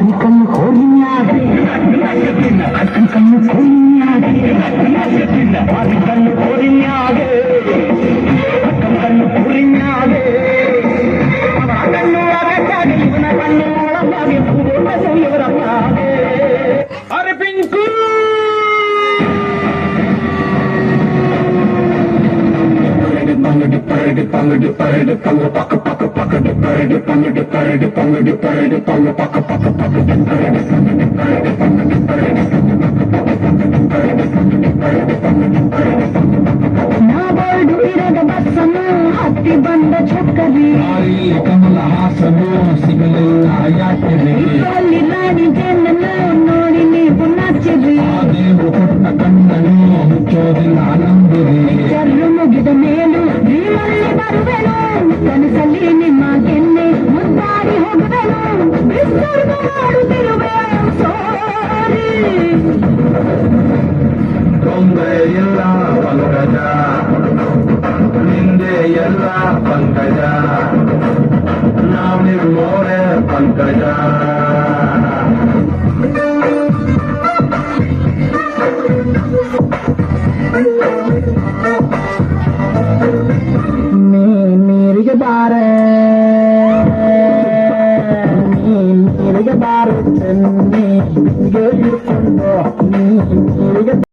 Arikan Korenyade, Arikan Korenyade, Arikan Korenyade, Arikan Korenyade. Akannu agachadi, ivannu olagagi, purna soyurapade. Aripinku. ಹತ್ತಿ ಬಂದ ಚಕ್ಕರಿ ಕಮಲ ಹಾಸನು ಸಿಗಲಿಲ್ಲ ಯಾಕೆ ರಾಣಿ ಜೇನನ್ನು ನೋಡಿ ನೀವು ನಾಚಿರಿ ದೇವರು ಕೊಟ್ಟ ಕಣ್ಣನು ಮುಚ್ಚೋದಿಲ್ಲ ನಂಬಿರಿ ಜರ್ರು ಮುಗಿದ ಮೇಲೂ ನೀರಲ್ಲಿ ಬರುವೆನು ಕನಸಲ್ಲಿ ನಿಮ್ಮ ಕೆನ್ನೆ ಮುದ್ದಾಡಿ ಹೋಗುವೆನು ವಿಸರ್ಗ ಮಾಡುತ್ತಿರುವೆ ಸಾರಿ ತೊಂದರೆ ಇಲ್ಲ ಪಂಕಜ ನಿಂದೆ ಎಲ್ಲ ಪಂಕಜ ನಾವು ನಿರ್ಮೋರೆ ಪಂಕಜ